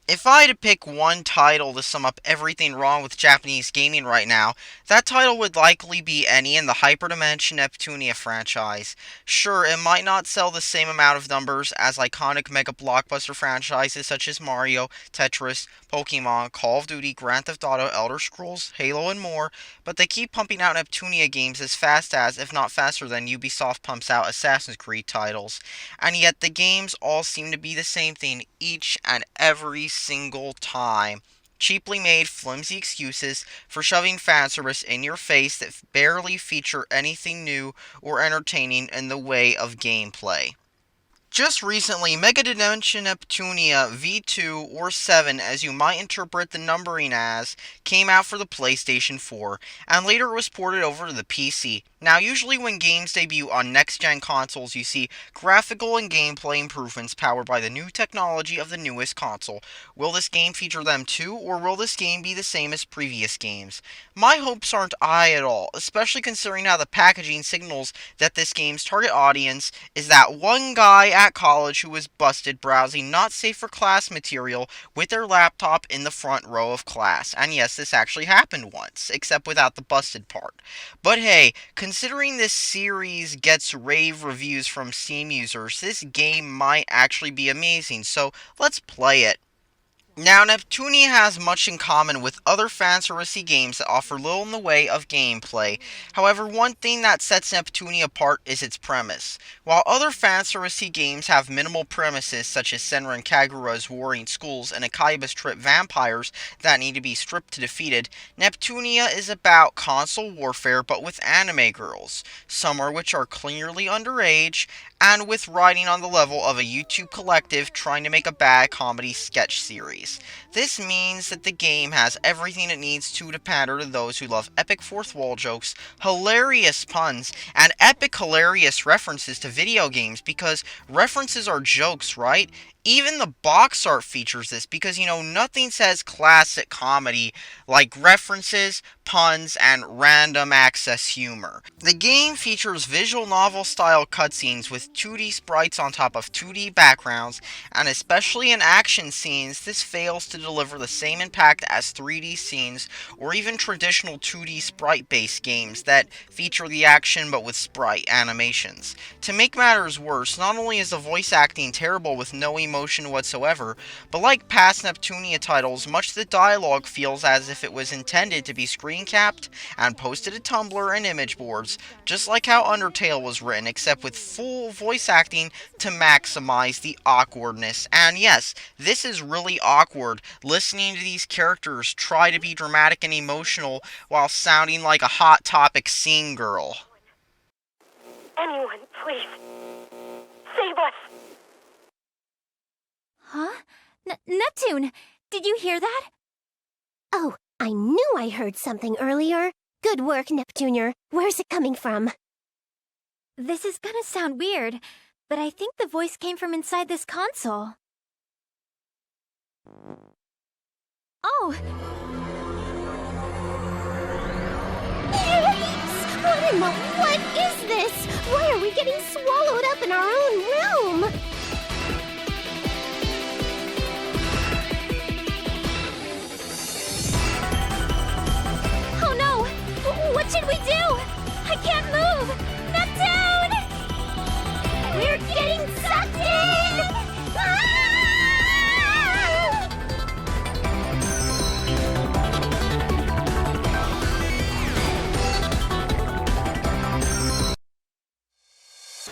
If I had to pick one title to sum up everything wrong with Japanese gaming right now, that title would likely be any in the Hyperdimension Neptunia franchise. Sure, it might not sell the same amount of numbers as iconic mega blockbuster franchises such as Mario, Tetris, Pokemon, Call of Duty, Grand Theft Auto, Elder Scrolls, Halo, and more, but they keep pumping out Neptunia games as fast as, if not faster than, Ubisoft pumps out Assassin's Creed titles. And yet the games all seem to be the same thing each and every single time. Cheaply made, flimsy excuses for shoving fan service in your face that barely feature anything new or entertaining in the way of gameplay. Just recently, MegaDimension Neptunia V2 or 7, as you might interpret the numbering as, came out for the PlayStation 4, and later was ported over to the PC. Now, usually when games debut on next-gen consoles, you see graphical and gameplay improvements powered by the new technology of the newest console. Will this game feature them too, or will this game be the same as previous games? My hopes aren't high at all, especially considering how the packaging signals that this game's target audience is that one guy at college who was busted browsing not safe for class material with their laptop in the front row of class. And yes, this actually happened once, except without the busted part. But hey, considering this series gets rave reviews from Steam users, this game might actually be amazing, so let's play it. Now, Neptunia has much in common with other fanservice games that offer little in the way of gameplay. However, one thing that sets Neptunia apart is its premise. While other fanservice games have minimal premises, such as Senran Kagura's warring schools and Akaiba's trip vampires that need to be stripped to defeated, Neptunia is about console warfare but with anime girls, some are which are clearly underage, and with writing on the level of a YouTube collective trying to make a bad comedy sketch series. This means that the game has everything it needs to pander to those who love epic fourth wall jokes, hilarious puns, and epic hilarious references to video games, because references are jokes, right? Even the box art features this because, nothing says classic comedy like references, puns, and random access humor. The game features visual novel style cutscenes with 2D sprites on top of 2D backgrounds, and especially in action scenes, this fails to deliver the same impact as 3D scenes or even traditional 2D sprite based games that feature the action but with sprite animations. To make matters worse, not only is the voice acting terrible with no emotion whatsoever, but like past Neptunia titles, much of the dialogue feels as if it was intended to be screen capped and posted to Tumblr and image boards, just like how Undertale was written, except with full voice acting to maximize the awkwardness. And yes, this is really awkward, listening to these characters try to be dramatic and emotional while sounding like a Hot Topic scene girl. Anyone, please. Save us! Huh? Neptune, did you hear that? Oh, I knew I heard something earlier. Good work, Neptuner. Where's it coming from? This is gonna sound weird, but I think the voice came from inside this console. Oh! What is this? Why are we getting swallowed up in our own room? Oh no! What should we do? I can't move! Neptune! We're getting sucked in! Ah!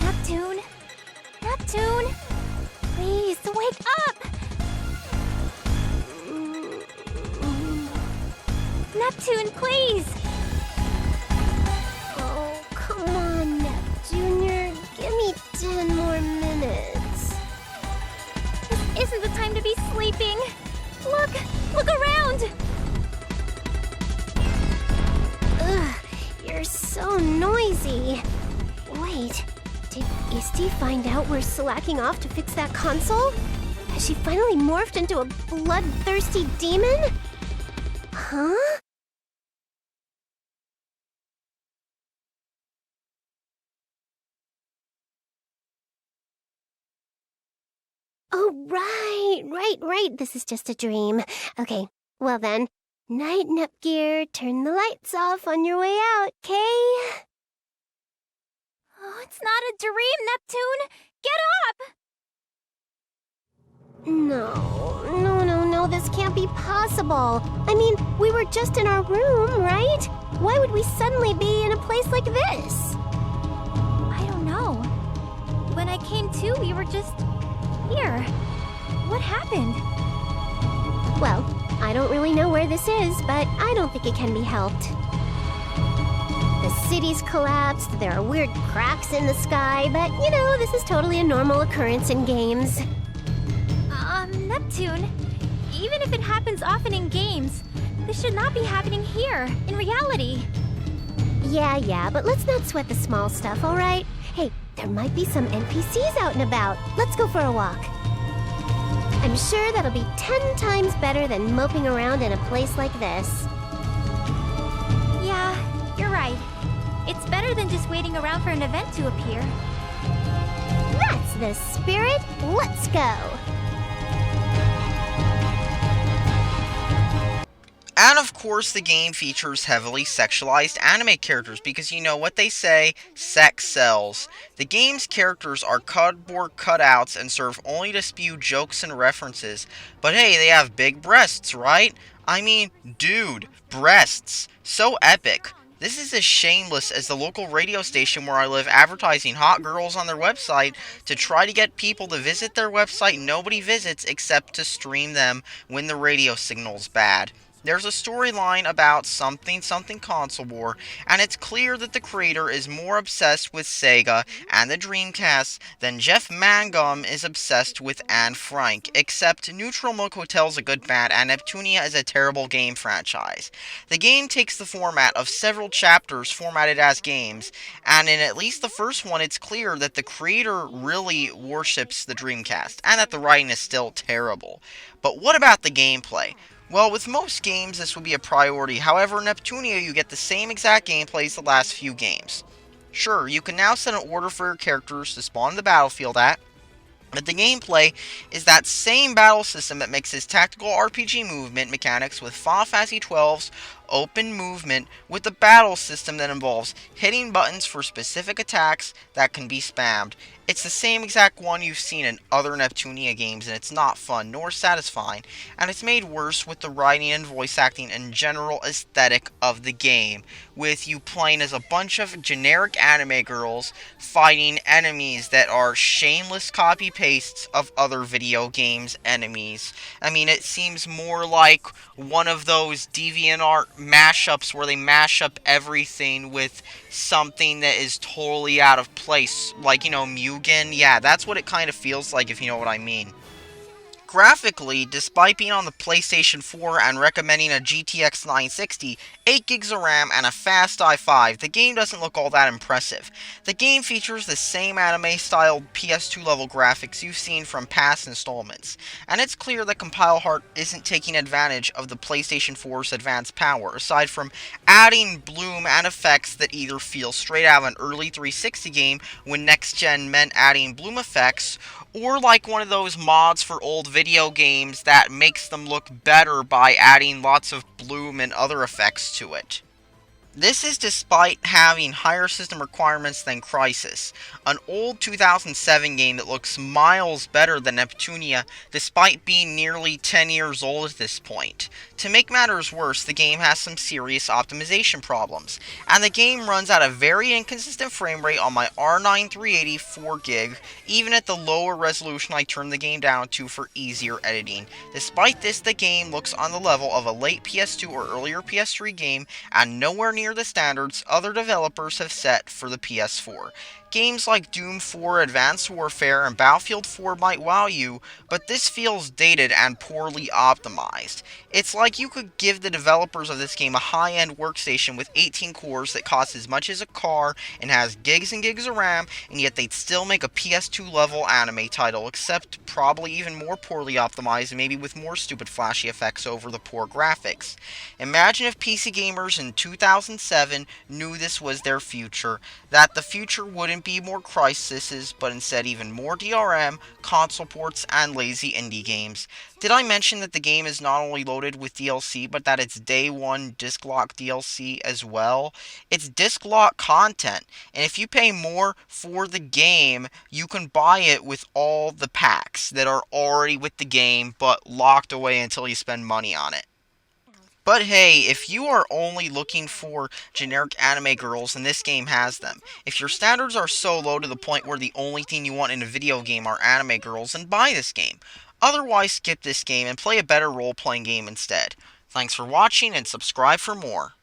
Neptune? Neptune? Please, wake up! Neptune, please! Oh, come on, Nep Jr. Give me 10 more minutes. This isn't the time to be sleeping! Look! Look around! Ugh, you're so noisy. Wait, did Isti find out we're slacking off to fix that console? Has she finally morphed into a bloodthirsty demon? Huh? Oh, right. This is just a dream. Okay, well then. Night, Nepgear. Turn the lights off on your way out, okay? Oh, it's not a dream, Neptune! Get up! No, this can't be possible. I mean, we were just in our room, right? Why would we suddenly be in a place like this? I don't know. When I came to, we were just here. What happened? Well, I don't really know where this is, but I don't think it can be helped. The city's collapsed, there are weird cracks in the sky, but this is totally a normal occurrence in games. Neptune, even if it happens often in games, this should not be happening here, in reality. Yeah, but let's not sweat the small stuff, alright? Hey, there might be some NPCs out and about. Let's go for a walk. I'm sure that'll be 10 times better than moping around in a place like this. Yeah, you're right. It's better than just waiting around for an event to appear. That's the spirit. Let's go. And of course, the game features heavily sexualized anime characters because you know what they say, sex sells. The game's characters are cardboard cutouts and serve only to spew jokes and references. But hey, they have big breasts, right? I mean, dude, breasts. So epic. This is as shameless as the local radio station where I live advertising hot girls on their website to try to get people to visit their website nobody visits except to stream them when the radio signal's bad. There's a storyline about something console war, and it's clear that the creator is more obsessed with Sega and the Dreamcast than Jeff Mangum is obsessed with Anne Frank, except Neutral Milk Hotel's a good bad and Neptunia is a terrible game franchise. The game takes the format of several chapters formatted as games, and in at least the first one it's clear that the creator really worships the Dreamcast, and that the writing is still terrible. But what about the gameplay? Well, with most games, this would be a priority. However, in Neptunia, you get the same exact gameplay as the last few games. Sure, you can now set an order for your characters to spawn the battlefield at, but the gameplay is that same battle system that mixes tactical RPG movement mechanics with Final Fantasy XII's open movement with the battle system that involves hitting buttons for specific attacks that can be spammed. It's the same exact one you've seen in other Neptunia games, and it's not fun nor satisfying, and it's made worse with the writing and voice acting and general aesthetic of the game, with you playing as a bunch of generic anime girls fighting enemies that are shameless copy-pastes of other video games enemies. I mean, it seems more like one of those DeviantArt mashups where they mash up everything with something that is totally out of place, like, Mugen. Yeah, that's what it kind of feels like, if you know what I mean. Graphically, despite being on the PlayStation 4 and recommending a GTX 960, 8 gigs of RAM, and a fast i5, the game doesn't look all that impressive. The game features the same anime-styled PS2 level graphics you've seen from past installments, and it's clear that CompileHeart isn't taking advantage of the PlayStation 4's advanced power, aside from adding bloom and effects that either feel straight out of an early 360 game when next-gen meant adding bloom effects, or like one of those mods for old video games that makes them look better by adding lots of bloom and other effects to it. This is despite having higher system requirements than Crysis, an old 2007 game that looks miles better than Neptunia despite being nearly 10 years old at this point. To make matters worse, the game has some serious optimization problems, and the game runs at a very inconsistent frame rate on my R9 380 4GB, even at the lower resolution I turned the game down to for easier editing. Despite this, the game looks on the level of a late PS2 or earlier PS3 game, and nowhere near the standards other developers have set for the PS4. Games like Doom 4, Advanced Warfare, and Battlefield 4 might wow you, but this feels dated and poorly optimized. It's like you could give the developers of this game a high-end workstation with 18 cores that costs as much as a car and has gigs and gigs of RAM, and yet they'd still make a PS2 level anime title, except probably even more poorly optimized and maybe with more stupid flashy effects over the poor graphics. Imagine if PC gamers in 2007 knew this was their future, that the future wouldn't wouldn't be more crises, but instead even more DRM, console ports, and lazy indie games. Did I mention that the game is not only loaded with DLC, but that it's day one disc lock DLC as well? It's disc lock content, and if you pay more for the game, you can buy it with all the packs that are already with the game, but locked away until you spend money on it. But hey, if you are only looking for generic anime girls, then this game has them. If your standards are so low to the point where the only thing you want in a video game are anime girls, then buy this game. Otherwise, skip this game and play a better role-playing game instead. Thanks for watching, and subscribe for more.